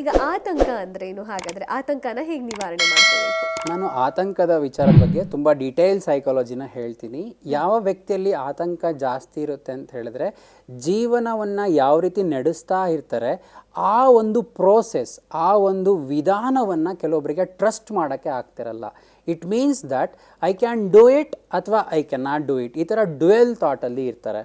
ಈಗ ಆತಂಕ ಅಂದ್ರೆ ಏನು? ಹಾಗಾದ್ರೆ ಆತಂಕನ ಹೇಗೆ ನಿವಾರಣೆ ಮಾಡ್ಕೋಬೇಕು? ನಾನು ಆತಂಕದ ವಿಚಾರದ ಬಗ್ಗೆ ತುಂಬ ಡೀಟೇಲ್ ಸೈಕಾಲಜಿನ ಹೇಳ್ತೀನಿ. ಯಾವ ವ್ಯಕ್ತಿಯಲ್ಲಿ ಆತಂಕ ಜಾಸ್ತಿ ಇರುತ್ತೆ ಅಂತ ಹೇಳಿದ್ರೆ, ಜೀವನವನ್ನು ಯಾವ ರೀತಿ ನಡೆಸ್ತಾ ಇರ್ತಾರೆ ಆ ಒಂದು ಪ್ರೋಸೆಸ್, ಆ ಒಂದು ವಿಧಾನವನ್ನು ಕೆಲವೊಬ್ಬರಿಗೆ ಟ್ರಸ್ಟ್ ಮಾಡೋಕ್ಕೆ ಆಗ್ತಿರಲ್ಲ. It means that I can do it ಅಥವಾ I can not do it, ಈ ಥರ ಡ್ಯುಯಲ್ ಥಾಟಲ್ಲಿ ಇರ್ತಾರೆ.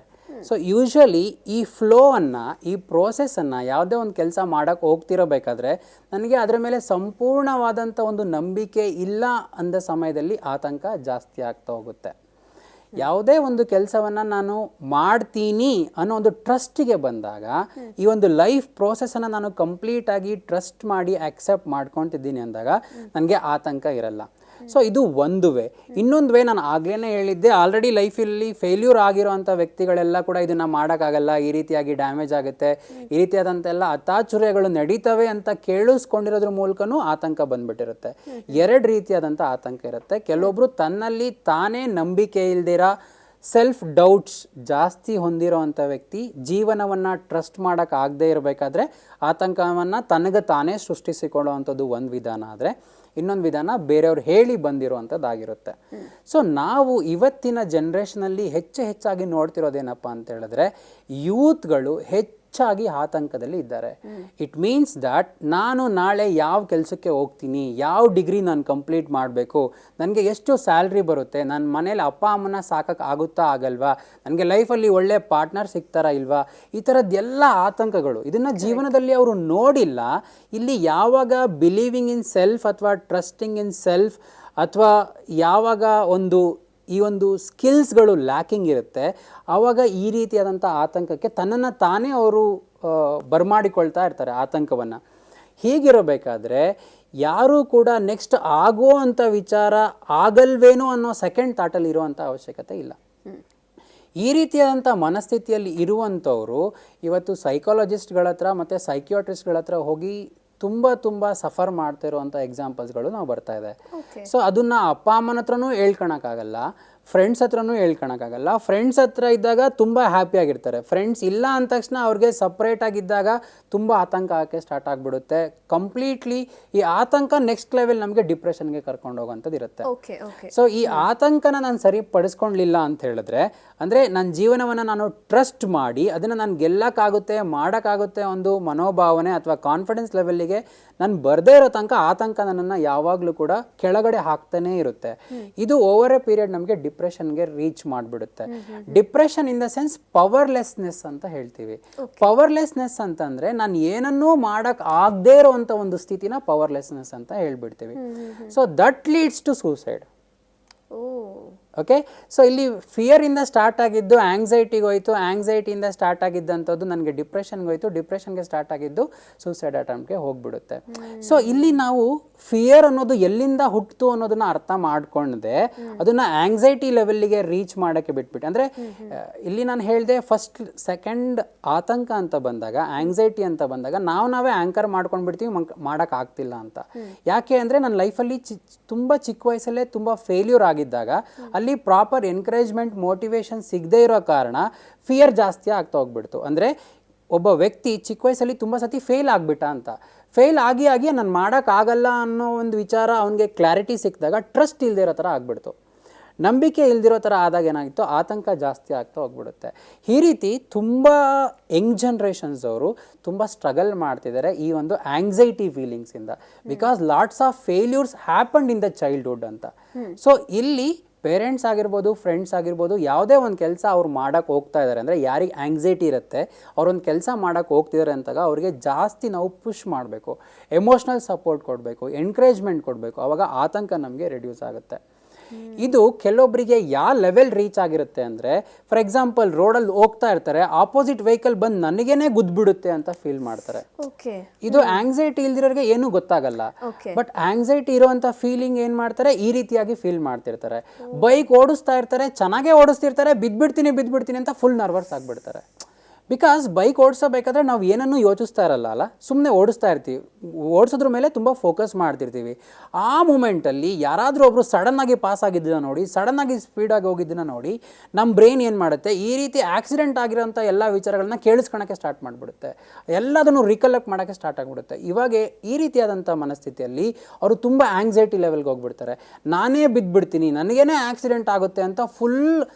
ಸೊ ಯೂಶ್ವಲಿ ಈ ಫ್ಲೋವನ್ನು, ಈ ಪ್ರೋಸೆಸ್ಸನ್ನು ಯಾವುದೇ ಒಂದು ಕೆಲಸ ಮಾಡೋಕ್ಕೆ ಹೋಗ್ತಿರಬೇಕಾದ್ರೆ ನನಗೆ ಅದರ ಮೇಲೆ ಸಂಪೂರ್ಣವಾದಂಥ ಒಂದು ನಂಬಿಕೆ ಇಲ್ಲ ಅಂದ ಸಮಯದಲ್ಲಿ ಆತಂಕ ಜಾಸ್ತಿ ಆಗ್ತಾ ಹೋಗುತ್ತೆ. ಯಾವುದೇ ಒಂದು ಕೆಲಸವನ್ನು ನಾನು ಮಾಡ್ತೀನಿ ಅನ್ನೋ ಒಂದು ಟ್ರಸ್ಟಿಗೆ ಬಂದಾಗ, ಈ ಒಂದು ಲೈಫ್ ಪ್ರೋಸೆಸ್ಸನ್ನು ನಾನು ಕಂಪ್ಲೀಟಾಗಿ ಟ್ರಸ್ಟ್ ಮಾಡಿ ಆಕ್ಸೆಪ್ಟ್ ಮಾಡ್ಕೊತಿದ್ದೀನಿ ಅಂದಾಗ ನನಗೆ ಆತಂಕ ಇರಲ್ಲ. ಸೊ ಇದು ಒಂದು ವೇ. ಇನ್ನೊಂದು ವೇ, ನಾನು ಆಗಲೇ ಹೇಳಿದ್ದೆ, ಆಲ್ರೆಡಿ ಲೈಫಲ್ಲಿ ಫೇಲ್ಯೂರ್ ಆಗಿರೋವಂಥ ವ್ಯಕ್ತಿಗಳೆಲ್ಲ ಕೂಡ ಇದನ್ನು ಮಾಡೋಕ್ಕಾಗಲ್ಲ, ಈ ರೀತಿಯಾಗಿ ಡ್ಯಾಮೇಜ್ ಆಗುತ್ತೆ, ಈ ರೀತಿಯಾದಂತೆಲ್ಲ ಅತಾಚುರ್ಯಗಳು ನಡೀತವೆ ಅಂತ ಕೇಳಿಸ್ಕೊಂಡಿರೋದ್ರ ಮೂಲಕನೂ ಆತಂಕ ಬಂದ್ಬಿಟ್ಟಿರುತ್ತೆ. ಎರಡು ರೀತಿಯಾದಂಥ ಆತಂಕ ಇರುತ್ತೆ. ಕೆಲವೊಬ್ಬರು ತನ್ನಲ್ಲಿ ತಾನೇ ನಂಬಿಕೆ ಇಲ್ದಿರ ಸೆಲ್ಫ್ ಡೌಟ್ಸ್ ಜಾಸ್ತಿ ಹೊಂದಿರೋ ಅಂಥ ವ್ಯಕ್ತಿ ಜೀವನವನ್ನು ಟ್ರಸ್ಟ್ ಮಾಡೋಕ್ಕಾಗದೇ ಇರಬೇಕಾದ್ರೆ ಆತಂಕವನ್ನು ತನಗೆ ತಾನೇ ಸೃಷ್ಟಿಸಿಕೊಳ್ಳೋ ಅಂಥದ್ದು ಒಂದು ವಿಧಾನ. ಆದರೆ ಇನ್ನೊಂದು ವಿಧಾನ ಬೇರೆಯವ್ರು ಹೇಳಿ ಬಂದಿರುವಂಥದ್ದಾಗಿರುತ್ತೆ. ಸೊ ನಾವು ಇವತ್ತಿನ ಜನ್ರೇಷನಲ್ಲಿ ಹೆಚ್ಚಾಗಿ ನೋಡ್ತಿರೋದೇನಪ್ಪ ಅಂತ ಹೇಳಿದ್ರೆ, ಯೂತ್ಗಳು ಹೆಚ್ಚಾಗಿ ಆತಂಕದಲ್ಲಿ ಇದ್ದಾರೆ. ಇಟ್ ಮೀನ್ಸ್ ದಟ್ ನಾನು ನಾಳೆ ಯಾವ ಕೆಲಸಕ್ಕೆ ಹೋಗ್ತೀನಿ, ಯಾವ ಡಿಗ್ರಿ ನಾನು ಕಂಪ್ಲೀಟ್ ಮಾಡಬೇಕು, ನನಗೆ ಎಷ್ಟು ಸ್ಯಾಲ್ರಿ ಬರುತ್ತೆ, ನನ್ನ ಮನೇಲಿ ಅಪ್ಪ ಅಮ್ಮನ ಸಾಕಕ್ಕೆ ಆಗುತ್ತಾ ಆಗಲ್ವಾ, ನನಗೆ ಲೈಫಲ್ಲಿ ಒಳ್ಳೆ ಪಾರ್ಟ್ನರ್ ಸಿಗ್ತಾರಾ ಇಲ್ವಾ, ಈ ಥರದ್ದೆಲ್ಲ ಆತಂಕಗಳು. ಇದನ್ನು ಜೀವನದಲ್ಲಿ ಅವರು ನೋಡಿಲ್ಲ. ಇಲ್ಲಿ ಯಾವಾಗ ಬಿಲೀವಿಂಗ್ ಇನ್ ಸೆಲ್ಫ್ ಅಥವಾ ಟ್ರಸ್ಟಿಂಗ್ ಇನ್ ಸೆಲ್ಫ್ ಅಥವಾ ಯಾವಾಗ ಈ ಒಂದು ಸ್ಕಿಲ್ಸ್ಗಳು ಲ್ಯಾಕಿಂಗ್ ಇರುತ್ತೆ, ಆವಾಗ ಈ ರೀತಿಯಾದಂಥ ಆತಂಕಕ್ಕೆ ತನ್ನನ್ನು ತಾನೇ ಅವರು ಬರಮಾಡಿಕೊಳ್ತಾ ಇರ್ತಾರೆ ಆತಂಕವನ್ನು. ಹೀಗಿರಬೇಕಾದ್ರೆ ಯಾರೂ ಕೂಡ ನೆಕ್ಸ್ಟ್ ಆಗೋ ಅಂಥ ವಿಚಾರ ಆಗಲ್ವೇನೋ ಅನ್ನೋ ಸೆಕೆಂಡ್ ಥಾಟಲ್ಲಿ ಇರುವಂಥ ಅವಶ್ಯಕತೆ ಇಲ್ಲ. ಈ ರೀತಿಯಾದಂಥ ಮನಸ್ಥಿತಿಯಲ್ಲಿ ಇರುವಂಥವರು ಇವತ್ತು ಸೈಕಾಲಜಿಸ್ಟ್ಗಳ ಹತ್ರ ಮತ್ತು ಸೈಕಿಯಾಟ್ರಿಸ್ಟ್ಗಳ ಹತ್ರ ಹೋಗಿ ತುಂಬ ಸಫರ್ ಮಾಡ್ತಿರುವಂಥ ಎಕ್ಸಾಂಪಲ್ಸ್ಗಳು ನಾವು ಬರ್ತಾ ಇದೆ. ಸೊ ಅದನ್ನು ಅಪ್ಪ ಅಮ್ಮನ ಹತ್ರನೂ ಹೇಳ್ಕೊಳಕ್ಕಾಗಲ್ಲ, ಫ್ರೆಂಡ್ಸ್ ಹತ್ರನೂ ಹೇಳ್ಕೊಳಕ್ಕಾಗಲ್ಲ. ಫ್ರೆಂಡ್ಸ್ ಹತ್ರ ಇದ್ದಾಗ ತುಂಬ ಹ್ಯಾಪಿಯಾಗಿರ್ತಾರೆ, ಫ್ರೆಂಡ್ಸ್ ಇಲ್ಲ ಅಂದ ತಕ್ಷಣ ಅವ್ರಿಗೆ ಸಪ್ರೇಟಾಗಿದ್ದಾಗ ತುಂಬ ಆತಂಕ ಆಗೋಕ್ಕೆ ಸ್ಟಾರ್ಟ್ ಆಗಿಬಿಡುತ್ತೆ. ಕಂಪ್ಲೀಟ್ಲಿ ಈ ಆತಂಕ ನೆಕ್ಸ್ಟ್ ಲೆವೆಲ್ ನಮಗೆ ಡಿಪ್ರೆಷನ್ಗೆ ಕರ್ಕೊಂಡು ಹೋಗೋಂಥದ್ದು ಇರುತ್ತೆ. ಸೊ ಈ ಆತಂಕನ ನಾನು ಸರಿಪಡಿಸ್ಕೊಳ್ಳಿಲ್ಲ ಅಂತ ಹೇಳಿದ್ರೆ, ಅಂದರೆ ನನ್ನ ಜೀವನವನ್ನು ನಾನು ಟ್ರಸ್ಟ್ ಮಾಡಿ ಅದನ್ನು ನಾನು ಗೆಲ್ಲಕ್ಕಾಗುತ್ತೆ, ಮಾಡೋಕ್ಕಾಗುತ್ತೆ ಒಂದು ಮನೋಭಾವನೆ ಅಥವಾ ಕಾನ್ಫಿಡೆನ್ಸ್ ಲೆವೆಲ್ಲಿಗೆ ನಾನು ಬರದೇ ಇರೋ ತನಕ ಆತಂಕ ನನ್ನನ್ನು ಯಾವಾಗಲೂ ಕೂಡ ಕೆಳಗಡೆ ಹಾಕ್ತಾನೇ ಇರುತ್ತೆ. ಇದು ಓವರ್ ಎ ಪೀರಿಯಡ್ ನಮಗೆ ಡಿಪ್ರೆಷನ್ಗೆ ರೀಚ್ ಮಾಡಿಬಿಡುತ್ತೆ. Depression in the sense powerlessness ಅಂತ ಹೇಳ್ತೀವಿ. ಪವರ್ಲೆಸ್ನೆಸ್ ಅಂತಂದರೆ ನಾನು ಏನನ್ನೂ ಮಾಡೋಕ್ಕೆ ಆಗದೇ ಇರೋವಂಥ ಒಂದು ಸ್ಥಿತಿನ ಪವರ್ಲೆಸ್ನೆಸ್ ಅಂತ ಹೇಳ್ಬಿಡ್ತೀವಿ. So that leads to suicide. Okay, so ಇಲ್ಲಿ ಫಿಯರಿಂದ ಸ್ಟಾರ್ಟ್ ಆಗಿದ್ದು ಆಂಗ್ಸೈಟಿಗೆ ಹೋಯಿತು, ಆಂಗ್ಸೈಟಿಯಿಂದ ಸ್ಟಾರ್ಟ್ ಆಗಿದ್ದಂಥದ್ದು ನನಗೆ ಡಿಪ್ರೆಷನ್ಗೆ ಹೋಯಿತು, ಡಿಪ್ರೆಷನ್ಗೆ ಸ್ಟಾರ್ಟ್ ಆಗಿದ್ದು ಸೂಸೈಡ್ ಅಟೆಂಪ್ಟ್ಗೆ ಹೋಗ್ಬಿಡುತ್ತೆ. ಸೊ ಇಲ್ಲಿ ನಾವು ಫಿಯರ್ ಅನ್ನೋದು ಎಲ್ಲಿಂದ ಹುಟ್ಟಿತು ಅನ್ನೋದನ್ನ ಅರ್ಥ ಮಾಡ್ಕೊಂಡೆ ಅದನ್ನು ಆಂಗ್ಸೈಟಿ ಲೆವೆಲ್ಲಿಗೆ ರೀಚ್ ಮಾಡೋಕ್ಕೆ ಬಿಟ್ಬಿಟ್ಟು, ಅಂದರೆ ಇಲ್ಲಿ ನಾನು ಹೇಳಿದೆ ಫಸ್ಟ್ ಸೆಕೆಂಡ್ ಆತಂಕ ಅಂತ ಬಂದಾಗ, ಆಂಗ್ಸೈಟಿ ಅಂತ ಬಂದಾಗ ನಾವೇ ಆ್ಯಂಕರ್ ಮಾಡ್ಕೊಂಡ್ಬಿಡ್ತೀವಿ ಮಾಡೋಕ್ಕಾಗ್ತಿಲ್ಲ ಅಂತ. ಯಾಕೆ ಅಂದರೆ ನನ್ನ ಲೈಫಲ್ಲಿ ತುಂಬ ಚಿಕ್ಕ ವಯಸ್ಸಲ್ಲೇ ತುಂಬ ಫೇಲ್ಯೂರ್ ಆಗಿದ್ದಾಗ ಅಲ್ಲಿ ಪ್ರಾಪರ್ ಎನ್ಕರೇಜ್ಮೆಂಟ್ ಮೋಟಿವೇಶನ್ ಸಿಗದೇ ಇರೋ ಕಾರಣ ಫಿಯರ್ ಜಾಸ್ತಿ ಆಗ್ತಾ ಹೋಗ್ಬಿಡ್ತು. ಅಂದರೆ ಒಬ್ಬ ವ್ಯಕ್ತಿ ಚಿಕ್ಕ ವಯಸ್ಸಲ್ಲಿ ತುಂಬ ಸತಿ ಫೇಲ್ ಆಗಿಬಿಟ್ಟ ಅಂತ, ಫೇಲ್ ಆಗಿ ನಾನು ಮಾಡೋಕ್ಕಾಗಲ್ಲ ಅನ್ನೋ ಒಂದು ವಿಚಾರ ಅವನಿಗೆ ಕ್ಲಾರಿಟಿ ಸಿಕ್ಕಿದಾಗ ಟ್ರಸ್ಟ್ ಇಲ್ಲದೆ ಇರೋ ಥರ ಆಗ್ಬಿಡ್ತು, ನಂಬಿಕೆ ಇಲ್ದಿರೋ ಥರ ಆದಾಗ ಏನಾಗಿತ್ತು, ಆತಂಕ ಜಾಸ್ತಿ ಆಗ್ತಾ ಹೋಗ್ಬಿಡುತ್ತೆ. ಈ ರೀತಿ ತುಂಬ ಯಂಗ್ ಜನ್ರೇಷನ್ಸ್ ಅವರು ತುಂಬ ಸ್ಟ್ರಗಲ್ ಮಾಡ್ತಿದ್ದಾರೆ ಈ ಒಂದು ಆಂಗ್ಸೈಟಿ ಫೀಲಿಂಗ್ಸಿಂದ, because lots of failures happened in the childhood ಅಂತ. ಸೊ ಇಲ್ಲಿ ಪೇರೆಂಟ್ಸ್ ಆಗಿರ್ಬೋದು, ಫ್ರೆಂಡ್ಸ್ ಆಗಿರ್ಬೋದು, ಯಾವುದೇ ಒಂದು ಕೆಲಸ ಅವ್ರು ಮಾಡೋಕ್ಕೆ ಹೋಗ್ತಾ ಇದ್ದಾರೆ ಅಂದರೆ, ಯಾರಿಗೆ ಆಂಗ್ಸೈಟಿ ಇರುತ್ತೆ ಅವ್ರೊಂದು ಕೆಲಸ ಮಾಡೋಕ್ಕೆ ಹೋಗ್ತಿದ್ದಾರೆ ಅಂತಾಗ ಅವ್ರಿಗೆ ಜಾಸ್ತಿ ನಾವು ಪುಷ್ ಮಾಡಬೇಕು, ಎಮೋಷ್ನಲ್ ಸಪೋರ್ಟ್ ಕೊಡಬೇಕು, ಎನ್ಕರೇಜ್ಮೆಂಟ್ ಕೊಡಬೇಕು, ಆವಾಗ ಆತಂಕ ನಮಗೆ ರೆಡ್ಯೂಸ್ ಆಗುತ್ತೆ. ಇದು ಕೆಲವೊಬ್ಬರಿಗೆ ಯಾವ ಲೆವೆಲ್ ರೀಚ್ ಆಗಿರುತ್ತೆ ಅಂದರೆ, ಫಾರ್ ಎಕ್ಸಾಂಪಲ್ ರೋಡಲ್ಲಿ ಹೋಗ್ತಾ ಇರ್ತಾರೆ, ಆಪೋಸಿಟ್ ವೆಹಿಕಲ್ ಬಂದು ನನಗೇನೆ ಗುದ್ಬಿಡುತ್ತೆ ಅಂತ ಫೀಲ್ ಮಾಡ್ತಾರೆ. ಇದು ಆಂಗ್ಸೈಟಿ ಇಲ್ದಿರೋರಿಗೆ ಏನೂ ಗೊತ್ತಾಗಲ್ಲ. ಬಟ್ ಆಂಗ್ಸೈಟಿ ಇರುವಂಥ ಫೀಲಿಂಗ್ ಏನು ಮಾಡ್ತಾರೆ, ಈ ರೀತಿಯಾಗಿ ಫೀಲ್ ಮಾಡ್ತಿರ್ತಾರೆ. ಬೈಕ್ ಓಡಿಸ್ತಾ ಇರ್ತಾರೆ, ಚೆನ್ನಾಗೇ ಓಡಿಸ್ತಿರ್ತಾರೆ, ಬಿದ್ಬಿಡ್ತೀನಿ ಅಂತ ಫುಲ್ ನರ್ವಸ್ ಆಗಿಬಿಡ್ತಾರೆ. ಬಿಕಾಸ್ ಬೈಕ್ ಓಡಿಸಬೇಕಾದ್ರೆ ನಾವು ಏನನ್ನೂ ಯೋಚಿಸ್ತಾ ಇರಲ್ಲ ಅಲ್ಲ, ಸುಮ್ಮನೆ ಓಡಿಸ್ತಾ ಇರ್ತೀವಿ, ಓಡಿಸೋದ್ರ ಮೇಲೆ ತುಂಬ ಫೋಕಸ್ ಮಾಡ್ತಿರ್ತೀವಿ. ಆ ಮೂಮೆಂಟಲ್ಲಿ ಯಾರಾದರೂ ಒಬ್ಬರು ಸಡನ್ನಾಗಿ ಪಾಸ್ ಆಗಿದ್ದನ್ನ ನೋಡಿ, ಸಡನ್ನಾಗಿ ಸ್ಪೀಡಾಗಿ ಹೋಗಿದ್ದನ್ನ ನೋಡಿ, ನಮ್ಮ ಬ್ರೈನ್ ಏನು ಮಾಡುತ್ತೆ, ಈ ರೀತಿ ಆಕ್ಸಿಡೆಂಟ್ ಆಗಿರೋಂಥ ಎಲ್ಲ ವಿಚಾರಗಳನ್ನ ಕೇಳಿಸ್ಕೊಳಕ್ಕೆ ಸ್ಟಾರ್ಟ್ ಮಾಡಿಬಿಡುತ್ತೆ, ಎಲ್ಲದನ್ನು ರಿಕಲೆಕ್ಟ್ ಮಾಡೋಕ್ಕೆ ಸ್ಟಾರ್ಟ್ ಆಗಿಬಿಡುತ್ತೆ. ಇವಾಗ ಈ ರೀತಿಯಾದಂಥ ಮನಸ್ಥಿತಿಯಲ್ಲಿ ಅವರು ತುಂಬ ಆಂಗ್ಸೈಟಿ ಲೆವೆಲ್ಗೆ ಹೋಗ್ಬಿಡ್ತಾರೆ. ನಾನೇ ಬಿದ್ದುಬಿಡ್ತೀನಿ, ನನಗೇನೆ ಆಕ್ಸಿಡೆಂಟ್ ಆಗುತ್ತೆ ಅಂತ ಫುಲ್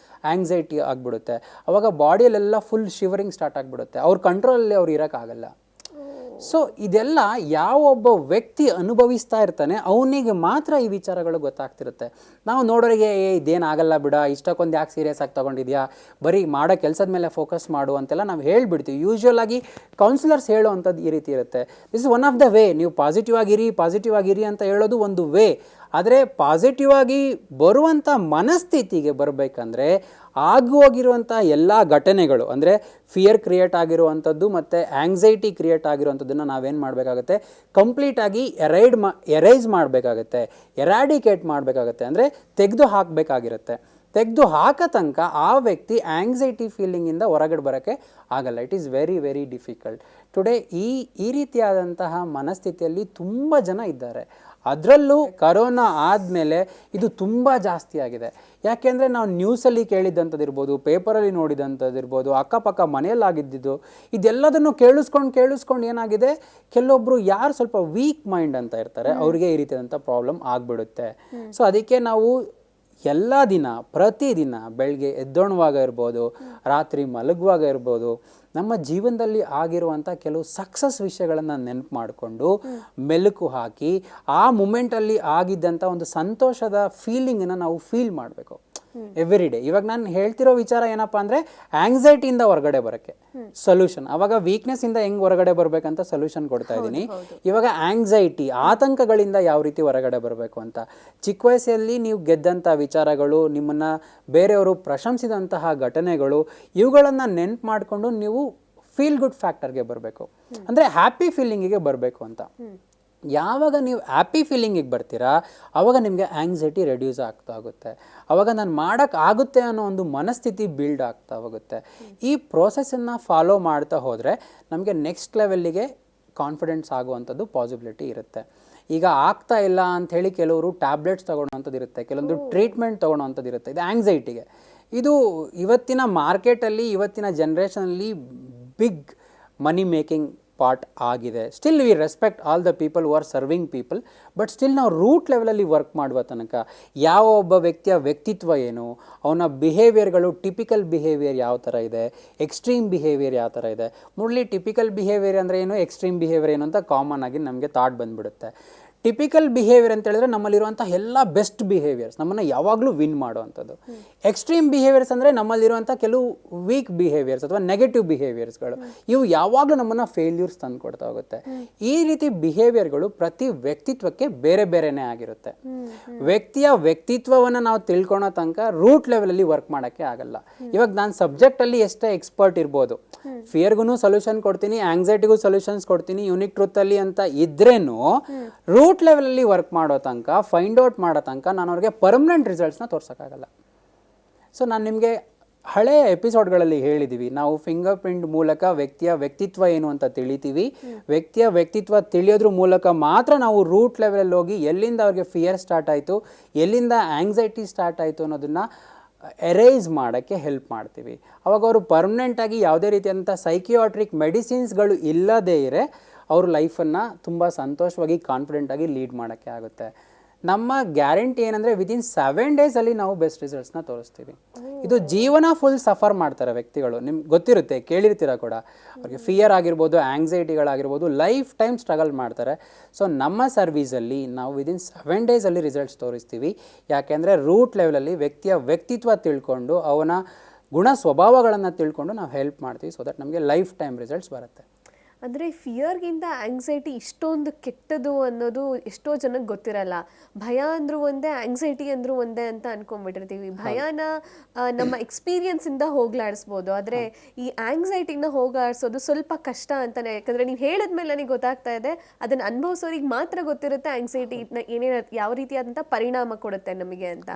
ಆಂಗ್ಸೈಟಿ ಆಗಿಬಿಡುತ್ತೆ. ಅವಾಗ ಬಾಡಿಯಲ್ಲೆಲ್ಲ ಫುಲ್ ಶಿವರಿಂಗ್ ಸ್ಟಾರ್ಟ್ ಆಗಿಬಿಡುತ್ತೆ, ಅವ್ರ ಕಂಟ್ರೋಲಲ್ಲಿ ಅವ್ರು ಇರೋಕ್ಕಾಗಲ್ಲ. ಸೊ ಇದೆಲ್ಲ ಯಾವೊಬ್ಬ ವ್ಯಕ್ತಿ ಅನುಭವಿಸ್ತಾ ಇರ್ತಾನೆ ಅವನಿಗೆ ಮಾತ್ರ ಈ ವಿಚಾರಗಳು ಗೊತ್ತಾಗ್ತಿರುತ್ತೆ. ನಾವು ನೋಡೋರಿಗೆ ಇದೇನಾಗಲ್ಲ ಬಿಡ, ಇಷ್ಟಕ್ಕೊಂದು ಯಾಕೆ ಸೀರಿಯಸ್ ಆಗಿ ತೊಗೊಂಡಿದ್ಯಾ, ಬರೀ ಮಾಡೋ ಕೆಲಸದ ಮೇಲೆ ಫೋಕಸ್ ಮಾಡು ಅಂತೆಲ್ಲ ನಾವು ಹೇಳ್ಬಿಡ್ತೀವಿ. ಯೂಶ್ವಲ್ ಆಗಿ ಕೌನ್ಸಿಲರ್ಸ್ ಹೇಳೋ ಅಂಥದ್ದು ಈ ರೀತಿ ಇರುತ್ತೆ. This is one of the way. ನೀವು ಪಾಸಿಟಿವ್ ಆಗಿರಿ ಅಂತ ಹೇಳೋದು ಒಂದು ವೇ. ಆದರೆ ಪಾಸಿಟಿವ್ ಆಗಿ ಬರುವಂಥ ಮನಸ್ಥಿತಿಗೆ ಬರಬೇಕಂದ್ರೆ ಆಗೋಗಿರುವಂಥ ಎಲ್ಲ ಘಟನೆಗಳು, ಅಂದರೆ ಫಿಯರ್ ಕ್ರಿಯೇಟ್ ಆಗಿರುವಂಥದ್ದು ಮತ್ತು ಆಂಗ್ಸೈಟಿ ಕ್ರಿಯೇಟ್ ಆಗಿರುವಂಥದ್ದನ್ನು ನಾವೇನು ಮಾಡಬೇಕಾಗುತ್ತೆ, ಕಂಪ್ಲೀಟಾಗಿ ಎರೈಸ್ ಮಾಡಬೇಕಾಗತ್ತೆ, ಎರಾಡಿಕೇಟ್ ಮಾಡಬೇಕಾಗತ್ತೆ, ಅಂದರೆ ತೆಗೆದು ಹಾಕಬೇಕಾಗಿರುತ್ತೆ. ತೆಗೆದು ಹಾಕೋ ತನಕ ಆ ವ್ಯಕ್ತಿ ಆಂಗ್ಸೈಟಿ ಫೀಲಿಂಗಿಂದ ಹೊರಗಡೆ ಬರೋಕ್ಕೆ ಆಗಲ್ಲ. It is very very difficult. Today ಈ ರೀತಿಯಾದಂತಹ ಮನಸ್ಥಿತಿಯಲ್ಲಿ ತುಂಬ ಜನ ಇದ್ದಾರೆ. ಅದರಲ್ಲೂ ಕರೋನಾ ಆದಮೇಲೆ ಇದು ತುಂಬ ಜಾಸ್ತಿ ಆಗಿದೆ. ಯಾಕೆಂದರೆ ನಾವು ನ್ಯೂಸಲ್ಲಿ ಕೇಳಿದ್ದಂಥದ್ದಿರ್ಬೋದು, ಪೇಪರಲ್ಲಿ ನೋಡಿದಂಥದ್ದಿರ್ಬೋದು, ಅಕ್ಕಪಕ್ಕ ಮನೆಯಲ್ಲಾಗಿದ್ದು ಇದೆಲ್ಲದನ್ನು ಕೇಳಿಸ್ಕೊಂಡು ಏನಾಗಿದೆ, ಕೆಲವೊಬ್ಬರು ಯಾರು ಸ್ವಲ್ಪ ವೀಕ್ ಮೈಂಡ್ ಅಂತ ಇರ್ತಾರೆ ಅವರಿಗೆ ಈ ರೀತಿಯಾದಂಥ ಪ್ರಾಬ್ಲಮ್ ಆಗಿಬಿಡುತ್ತೆ. ಸೊ ಅದಕ್ಕೆ ನಾವು ಎಲ್ಲ ದಿನ ಪ್ರತಿದಿನ ಬೆಳಗ್ಗೆ ಎದ್ದೋಣುವಾಗ ಇರ್ಬೋದು, ರಾತ್ರಿ ಮಲಗುವಾಗ ಇರ್ಬೋದು, ನಮ್ಮ ಜೀವನದಲ್ಲಿ ಆಗಿರುವಂಥ ಕೆಲವು ಸಕ್ಸಸ್ ವಿಷಯಗಳನ್ನು ನೆನಪು ಮಾಡಿಕೊಂಡು ಮೆಲುಕು ಹಾಕಿ ಆ ಮೂಮೆಂಟಲ್ಲಿ ಆಗಿದ್ದಂಥ ಒಂದು ಸಂತೋಷದ ಫೀಲಿಂಗನ್ನು ನಾವು ಫೀಲ್ ಮಾಡಬೇಕು ಎವ್ರಿ ಡೇ. ಇವಾಗ ನಾನು ಹೇಳ್ತಿರೋ ವಿಚಾರ ಏನಪ್ಪ ಅಂದರೆ ಆಂಗ್ಸೈಟಿಯಿಂದ ಹೊರಗಡೆ ಬರೋಕ್ಕೆ ಸೊಲ್ಯೂಷನ್. ಅವಾಗ ವೀಕ್ನೆಸ್ಸಿಂದ ಹೆಂಗೆ ಹೊರಗಡೆ ಬರಬೇಕಂತ ಸೊಲ್ಯೂಷನ್ ಕೊಡ್ತಾ ಇದ್ದೀನಿ. ಇವಾಗ ಆಂಗ್ಸೈಟಿ, ಆತಂಕಗಳಿಂದ ಯಾವ ರೀತಿ ಹೊರಗಡೆ ಬರಬೇಕು ಅಂತ. ಚಿಕ್ಕ ವಯಸ್ಸಲ್ಲಿ ನೀವು ಗೆದ್ದಂಥ ವಿಚಾರಗಳು, ನಿಮ್ಮನ್ನು ಬೇರೆಯವರು ಪ್ರಶಂಸಿದಂತಹ ಘಟನೆಗಳು, ಇವುಗಳನ್ನು ನೆನ್ಪು ಮಾಡಿಕೊಂಡು ನೀವು ಫೀಲ್ ಗುಡ್ ಫ್ಯಾಕ್ಟರ್ಗೆ ಬರಬೇಕು, ಅಂದರೆ ಹ್ಯಾಪಿ ಫೀಲಿಂಗಿಗೆ ಬರಬೇಕು ಅಂತ. ಯಾವಾಗ ನೀವು ಹ್ಯಾಪಿ ಫೀಲಿಂಗಿಗೆ ಬರ್ತೀರಾ ಆವಾಗ ನಿಮಗೆ ಆಂಗ್ಸೈಟಿ ರೆಡ್ಯೂಸ್ ಆಗ್ತಾ ಹೋಗುತ್ತೆ. ಆವಾಗ ನಾನು ಮಾಡೋಕ್ಕಾಗುತ್ತೆ ಅನ್ನೋ ಒಂದು ಮನಸ್ಥಿತಿ ಬಿಲ್ಡ್ ಆಗ್ತಾ ಹೋಗುತ್ತೆ. ಈ ಪ್ರೋಸೆಸ್ಸನ್ನು ಫಾಲೋ ಮಾಡ್ತಾ ಹೋದರೆ ನಮಗೆ ನೆಕ್ಸ್ಟ್ ಲೆವೆಲ್ಲಿಗೆ ಕಾನ್ಫಿಡೆನ್ಸ್ ಆಗುವಂಥದ್ದು ಪಾಸಿಬಿಲಿಟಿ ಇರುತ್ತೆ. ಈಗ ಆಗ್ತಾ ಇಲ್ಲ ಅಂಥೇಳಿ ಕೆಲವರು ಟ್ಯಾಬ್ಲೆಟ್ಸ್ ತೊಗೊಳ್ಳೋವಂಥದ್ದು ಇರುತ್ತೆ, ಕೆಲವೊಂದು ಟ್ರೀಟ್ಮೆಂಟ್ ತೊಗೊಳ್ಳೋವಂಥದ್ದು ಇರುತ್ತೆ. ಇದು ಆಂಗ್ಸೈಟಿಗೆ. ಇದು ಇವತ್ತಿನ ಮಾರ್ಕೆಟಲ್ಲಿ, ಇವತ್ತಿನ ಜನ್ರೇಷನಲ್ಲಿ ಬಿಗ್ ಮನಿ ಮೇಕಿಂಗ್ ಪಾರ್ಟ್ ಆಗಿದೆ. Still we respect all the people who are serving people, but still ನಾವು ರೂಟ್ ಲೆವೆಲಲ್ಲಿ ವರ್ಕ್ ಮಾಡುವ ತನಕ ಯಾವ ಒಬ್ಬ ವ್ಯಕ್ತಿಯ ವ್ಯಕ್ತಿತ್ವ ಏನು, ಅವನ ಬಿಹೇವಿಯರ್ಗಳು, ಟಿಪಿಕಲ್ ಬಿಹೇವಿಯರ್ ಯಾವ ಥರ ಇದೆ, ಎಕ್ಸ್ಟ್ರೀಮ್ ಬಿಹೇವಿಯರ್ ಯಾವ ಥರ ಇದೆ. ಮೊದಲೇ ಟಿಪಿಕಲ್ ಬಿಹೇವಿಯರ್ ಅಂದರೆ ಏನು, ಎಕ್ಸ್ಟ್ರೀಮ್ ಬಿಹೇವಿಯರ್ ಏನು ಅಂತ ಕಾಮನ್ ಆಗಿ ನಮಗೆ ಥಾಟ್ ಬಂದುಬಿಡುತ್ತೆ. ಟಿಪಿಕಲ್ ಬಿಹೇವಿಯರ್ ಅಂತ ಹೇಳಿದ್ರೆ ನಮ್ಮಲ್ಲಿರುವಂಥ ಎಲ್ಲ ಬೆಸ್ಟ್ ಬಿಹೇವಿಯರ್ಸ್ ನಮ್ಮನ್ನು ಯಾವಾಗಲೂ ವಿನ್ ಮಾಡುವಂಥದ್ದು. ಎಕ್ಸ್ಟ್ರೀಮ್ ಬಿಹೇವಿಯರ್ಸ್ ಅಂದರೆ ನಮ್ಮಲ್ಲಿರುವಂಥ ಕೆಲವು ವೀಕ್ ಬಿಹೇವಿಯರ್ಸ್ ಅಥವಾ ನೆಗೆಟಿವ್ ಬಿಹೇವಿಯರ್ಸ್ಗಳು, ಇವು ಯಾವಾಗಲೂ ನಮ್ಮನ್ನು ಫೇಲ್ಯೂರ್ಸ್ ತಂದು ಕೊಡ್ತಾ ಹೋಗುತ್ತೆ. ಈ ರೀತಿ ಬಿಹೇವಿಯರ್ಗಳು ಪ್ರತಿ ವ್ಯಕ್ತಿತ್ವಕ್ಕೆ ಬೇರೆ ಬೇರೆನೇ ಆಗಿರುತ್ತೆ. ವ್ಯಕ್ತಿಯ ವ್ಯಕ್ತಿತ್ವವನ್ನು ನಾವು ತಿಳ್ಕೊಳೋ ತನಕ ರೂಟ್ ಲೆವೆಲಲ್ಲಿ ವರ್ಕ್ ಮಾಡೋಕ್ಕೆ ಆಗಲ್ಲ. ಇವಾಗ ನಾನು ಸಬ್ಜೆಕ್ಟಲ್ಲಿ ಎಷ್ಟೇ ಎಕ್ಸ್ಪರ್ಟ್ ಇರ್ಬೋದು, ಫಿಯರ್ಗೂ ಸೊಲ್ಯೂಷನ್ ಕೊಡ್ತೀನಿ, ಆಂಗ್ಸೈಟಿಗೂ ಸೊಲ್ಯೂಷನ್ಸ್ ಕೊಡ್ತೀನಿ, ಯುನಿಕ್ ಟ್ರೂತಲ್ಲಿ ಅಂತ ಇದ್ರೇನು ರೂಟ್ ಲೆವೆಲಲ್ಲಿ ವರ್ಕ್ ಮಾಡೋ ತನಕ, ಫೈಂಡ್ ಔಟ್ ಮಾಡೋ ತನಕ ನಾನು ಅವ್ರಿಗೆ ಪರ್ಮನೆಂಟ್ ರಿಸಲ್ಟ್ಸ್ನ ತೋರ್ಸೋಕ್ಕಾಗಲ್ಲ. ಸೊ ನಾನು ನಿಮಗೆ ಹಳೆಯ ಎಪಿಸೋಡ್ಗಳಲ್ಲಿ ಹೇಳಿದ್ದೀವಿ, ನಾವು ಫಿಂಗರ್ ಪ್ರಿಂಟ್ ಮೂಲಕ ವ್ಯಕ್ತಿಯ ವ್ಯಕ್ತಿತ್ವ ಏನು ಅಂತ ತಿಳಿತೀವಿ. ವ್ಯಕ್ತಿಯ ವ್ಯಕ್ತಿತ್ವ ತಿಳಿಯೋದ್ರ ಮೂಲಕ ಮಾತ್ರ ನಾವು ರೂಟ್ ಲೆವೆಲಲ್ಲಿ ಹೋಗಿ ಎಲ್ಲಿಂದ ಅವ್ರಿಗೆ ಫಿಯರ್ ಸ್ಟಾರ್ಟ್ ಆಯಿತು, ಎಲ್ಲಿಂದ ಆಂಗ್ಸೈಟಿ ಸ್ಟಾರ್ಟ್ ಆಯಿತು ಅನ್ನೋದನ್ನು ಎರೇಸ್ ಮಾಡೋಕ್ಕೆ ಹೆಲ್ಪ್ ಮಾಡ್ತೀವಿ. ಅವಾಗ ಅವರು ಪರ್ಮನೆಂಟಾಗಿ ಯಾವುದೇ ರೀತಿಯಾದಂಥ ಸೈಕಿಯಾಟ್ರಿಕ್ ಮೆಡಿಸಿನ್ಸ್ಗಳು ಇಲ್ಲದೇ ಇರೆ ಅವ್ರ ಲೈಫನ್ನು ತುಂಬ ಸಂತೋಷವಾಗಿ ಕಾನ್ಫಿಡೆಂಟಾಗಿ ಲೀಡ್ ಮಾಡೋಕ್ಕೆ ಆಗುತ್ತೆ. ನಮ್ಮ ಗ್ಯಾರಂಟಿ ಏನಂದರೆ ವಿದಿನ್ 7 ಡೇಸಲ್ಲಿ ನಾವು ಬೆಸ್ಟ್ ರಿಸಲ್ಟ್ಸ್ನ ತೋರಿಸ್ತೀವಿ. ಇದು ಜೀವನ ಫುಲ್ ಸಫರ್ ಮಾಡ್ತಾರೆ ವ್ಯಕ್ತಿಗಳು, ನಿಮ್ಗೆ ಗೊತ್ತಿರುತ್ತೆ, ಕೇಳಿರ್ತೀರ ಕೂಡ. ಅವ್ರಿಗೆ ಫಿಯರ್ ಆಗಿರ್ಬೋದು, ಆಂಗ್ಸೈಟಿಗಳಾಗಿರ್ಬೋದು, ಲೈಫ್ ಟೈಮ್ ಸ್ಟ್ರಗಲ್ ಮಾಡ್ತಾರೆ. ಸೊ ನಮ್ಮ ಸರ್ವೀಸಲ್ಲಿ ನಾವು ವಿದಿನ್ 7 ಡೇಸಲ್ಲಿ ರಿಸಲ್ಟ್ಸ್ ತೋರಿಸ್ತೀವಿ. ಯಾಕೆಂದರೆ ರೂಟ್ ಲೆವೆಲಲ್ಲಿ ವ್ಯಕ್ತಿಯ ವ್ಯಕ್ತಿತ್ವ ತಿಳ್ಕೊಂಡು, ಅವನ ಗುಣ ಸ್ವಭಾವಗಳನ್ನು ತಿಳ್ಕೊಂಡು ನಾವು ಹೆಲ್ಪ್ ಮಾಡ್ತೀವಿ. ಸೊ ದಟ್ ನಮಗೆ ಲೈಫ್ ಟೈಮ್ ರಿಸಲ್ಟ್ಸ್ ಬರುತ್ತೆ. ಅಂದರೆ ಫಿಯರ್ಗಿಂತ ಆಂಗ್ಸೈಟಿ ಇಷ್ಟೊಂದು ಕೆಟ್ಟದು ಅನ್ನೋದು ಎಷ್ಟೋ ಜನಕ್ಕೆ ಗೊತ್ತಿರಲ್ಲ. ಭಯ ಅಂದರೂ ಒಂದೇ, ಆಂಗ್ಸೈಟಿ ಅಂದರೂ ಒಂದೇ ಅಂತ ಅನ್ಕೊಂಡ್ಬಿಟ್ಟಿರ್ತೀವಿ. ಭಯನ ನಮ್ಮ ಎಕ್ಸ್ಪೀರಿಯನ್ಸಿಂದ ಹೋಗ್ಲಾಡಿಸ್ಬೋದು, ಆದರೆ ಈ ಆಂಗ್ಸೈಟಿನ ಹೋಗ್ಲಾಡಿಸೋದು ಸ್ವಲ್ಪ ಕಷ್ಟ ಅಂತಲೇ. ಯಾಕಂದರೆ ನೀವು ಹೇಳಿದ್ಮೇಲೆ ನನಗೆ ಗೊತ್ತಾಗ್ತಾ ಇದೆ, ಅದನ್ನು ಅನುಭವಿಸೋರಿಗೆ ಮಾತ್ರ ಗೊತ್ತಿರುತ್ತೆ ಆಂಗ್ಸೈಟಿ ಏನೇನು ಯಾವ ರೀತಿಯಾದಂಥ ಪರಿಣಾಮ ಕೊಡುತ್ತೆ ನಮಗೆ ಅಂತ.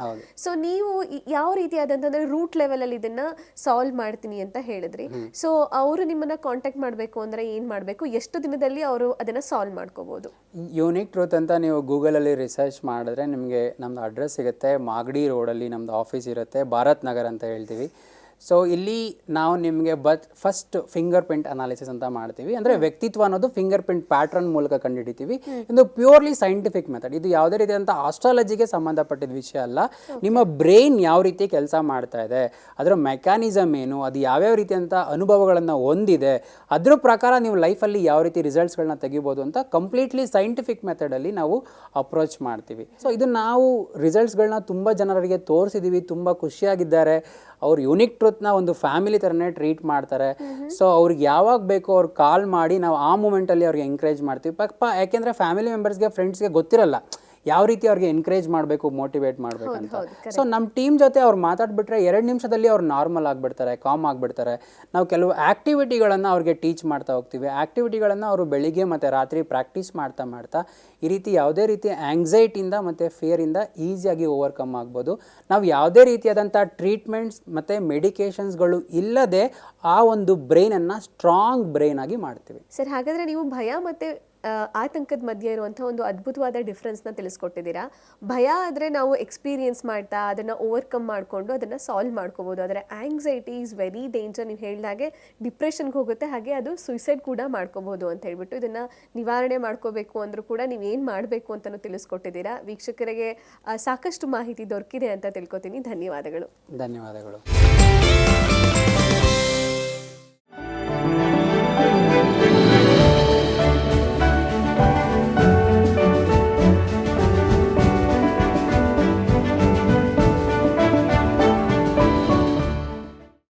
ಸೊ ನೀವು ಯಾವ ರೀತಿಯಾದಂತಂದರೆ ರೂಟ್ ಲೆವೆಲಲ್ಲಿ ಇದನ್ನು ಸಾಲ್ವ್ ಮಾಡ್ತೀನಿ ಅಂತ ಹೇಳಿದ್ರಿ. ಸೊ ಅವರು ನಿಮ್ಮನ್ನು ಕಾಂಟ್ಯಾಕ್ಟ್ ಮಾಡಬೇಕು ಅಂದರೆ ಏನು ಮಾಡಬೇಕು, ಎಷ್ಟು ದಿನದಲ್ಲಿ ಅವರು ಅದನ್ನು ಸಾಲ್ವ್ ಮಾಡ್ಕೋಬೋದು? ಯೂನಿಕ್ ಟ್ರೂತ್ ಅಂತ ನೀವು ಗೂಗಲಲ್ಲಿ ರಿಸರ್ಚ್ ಮಾಡಿದ್ರೆ ನಿಮಗೆ ನಮ್ಮದು ಅಡ್ರೆಸ್ ಸಿಗುತ್ತೆ. ಮಾಗಡಿ ರೋಡಲ್ಲಿ ನಮ್ಮದು ಆಫೀಸ್ ಇರುತ್ತೆ, ಭಾರತ್ ನಗರ್ ಅಂತ ಹೇಳ್ತೀವಿ. ಸೊ ಇಲ್ಲಿ ನಾವು ನಿಮಗೆ ಫಸ್ಟ್ ಫಿಂಗರ್ ಪ್ರಿಂಟ್ ಅನಾಲಿಸಿಸ್ ಅಂತ ಮಾಡ್ತೀವಿ. ಅಂದರೆ ವ್ಯಕ್ತಿತ್ವ ಅನ್ನೋದು ಫಿಂಗರ್ ಪ್ರಿಂಟ್ ಪ್ಯಾಟ್ರನ್ ಮೂಲಕ ಕಂಡುಹಿಡಿತೀವಿ. ಇದು ಪ್ಯೂರ್ಲಿ ಸೈಂಟಿಫಿಕ್ ಮೆಥಡ್. ಇದು ಯಾವುದೇ ರೀತಿಯಾದಂಥ ಆಸ್ಟ್ರಾಲಜಿಗೆ ಸಂಬಂಧಪಟ್ಟಿದ ವಿಷಯ ಅಲ್ಲ. ನಿಮ್ಮ ಬ್ರೈನ್ ಯಾವ ರೀತಿ ಕೆಲಸ ಮಾಡ್ತಾ ಇದೆ, ಅದರ ಮೆಕ್ಯಾನಿಸಮ್ ಏನು, ಅದು ಯಾವ್ಯಾವ ರೀತಿಯಂಥ ಅನುಭವಗಳನ್ನು ಹೊಂದಿದೆ, ಅದ್ರ ಪ್ರಕಾರ ನೀವು ಲೈಫಲ್ಲಿ ಯಾವ ರೀತಿ ರಿಸಲ್ಟ್ಸ್ಗಳನ್ನ ತೆಗಿಬೋದು ಅಂತ ಕಂಪ್ಲೀಟ್ಲಿ ಸೈಂಟಿಫಿಕ್ ಮೆಥಡಲ್ಲಿ ನಾವು ಅಪ್ರೋಚ್ ಮಾಡ್ತೀವಿ. ಸೊ ಇದು ನಾವು ರಿಸಲ್ಟ್ಸ್ಗಳನ್ನ ತುಂಬ ಜನರಿಗೆ ತೋರಿಸಿದ್ದೀವಿ, ತುಂಬ ಖುಷಿಯಾಗಿದ್ದಾರೆ. ಅವ್ರು ಯೂನಿಕ್ ಟ್ರೂತ್ನ ಒಂದು ಫ್ಯಾಮಿಲಿ ಥರನೇ ಟ್ರೀಟ್ ಮಾಡ್ತಾರೆ. ಸೊ ಅವ್ರಿಗೆ ಯಾವಾಗ ಬೇಕೋ ಅವ್ರು ಕಾಲ್ ಮಾಡಿ ನಾವು ಆ ಮೂಮೆಂಟಲ್ಲಿ ಅವ್ರಿಗೆ ಎಂಕರೇಜ್ ಮಾಡ್ತೀವಿ. ಯಾಕೆಂದರೆ ಫ್ಯಾಮಿಲಿ ಮೆಂಬರ್ಸ್ಗೆ, ಫ್ರೆಂಡ್ಸ್ಗೆ ಗೊತ್ತಿರಲ್ಲ ಯಾವ ರೀತಿ ಅವ್ರಿಗೆ ಎನ್ಕರೇಜ್ ಮಾಡಬೇಕು, ಮೋಟಿವೇಟ್ ಮಾಡಬೇಕಂತ. ಸೊ ನಮ್ಮ ಟೀಮ್ ಜೊತೆ ಅವ್ರು ಮಾತಾಡ್ಬಿಟ್ರೆ 2 ನಿಮಿಷದಲ್ಲಿ ಅವ್ರು ನಾರ್ಮಲ್ ಆಗಿಬಿಡ್ತಾರೆ, ಕಾಮ್ ಆಗಿಬಿಡ್ತಾರೆ. ನಾವು ಕೆಲವು ಆ್ಯಕ್ಟಿವಿಟಿಗಳನ್ನು ಅವ್ರಿಗೆ ಟೀಚ್ ಮಾಡ್ತಾ ಹೋಗ್ತೀವಿ. ಆ್ಯಕ್ಟಿವಿಟಿಗಳನ್ನು ಅವರು ಬೆಳಿಗ್ಗೆ ಮತ್ತು ರಾತ್ರಿ ಪ್ರಾಕ್ಟೀಸ್ ಮಾಡ್ತಾ ಈ ರೀತಿ ಯಾವುದೇ ರೀತಿ ಆ್ಯಂಗ್ಸೈಟಿಯಿಂದ ಮತ್ತು ಫಿಯರಿಂದ ಈಸಿಯಾಗಿ ಓವರ್ಕಮ್ ಆಗ್ಬೋದು. ನಾವು ಯಾವುದೇ ರೀತಿಯಾದಂಥ ಟ್ರೀಟ್ಮೆಂಟ್ಸ್ ಮತ್ತು ಮೆಡಿಕೇಷನ್ಸ್ಗಳು ಇಲ್ಲದೆ ಆ ಒಂದು ಬ್ರೈನನ್ನು ಸ್ಟ್ರಾಂಗ್ ಬ್ರೈನ್ ಆಗಿ ಮಾಡ್ತೀವಿ. ಸರ್, ಹಾಗಾದರೆ ನೀವು ಭಯ ಮತ್ತು ಆತಂಕದ ಮಧ್ಯೆ ಇರುವಂಥ ಒಂದು ಅದ್ಭುತವಾದ ಡಿಫ್ರೆನ್ಸ್ನ ತಿಳಿಸ್ಕೊಟ್ಟಿದ್ದೀರಾ. ಭಯ ಆದರೆ ನಾವು ಎಕ್ಸ್ಪೀರಿಯನ್ಸ್ ಮಾಡ್ತಾ ಅದನ್ನು ಓವರ್ಕಮ್ ಮಾಡಿಕೊಂಡು ಅದನ್ನು ಸಾಲ್ವ್ ಮಾಡ್ಕೋಬೋದು. ಆದರೆ ಆಂಗ್ಸೈಟಿ ಈಸ್ ವೆರಿ ಡೇಂಜರ್. ನೀವು ಹೇಳಿದಾಗೆ ಡಿಪ್ರೆಷನ್ಗೆ ಹೋಗುತ್ತೆ, ಹಾಗೆ ಅದು ಸುಯಿಸೈಡ್ ಕೂಡ ಮಾಡ್ಕೋಬೋದು ಅಂತ ಹೇಳ್ಬಿಟ್ಟು ಇದನ್ನು ನಿವಾರಣೆ ಮಾಡ್ಕೋಬೇಕು ಅಂದರೂ ಕೂಡ ನೀವೇನು ಮಾಡಬೇಕು ಅಂತಲೂ ತಿಳಿಸ್ಕೊಟ್ಟಿದ್ದೀರಾ. ವೀಕ್ಷಕರಿಗೆ ಸಾಕಷ್ಟು ಮಾಹಿತಿ ದೊರಕಿದೆ ಅಂತ ತಿಳ್ಕೊತೀನಿ. ಧನ್ಯವಾದಗಳು. ಧನ್ಯವಾದಗಳು.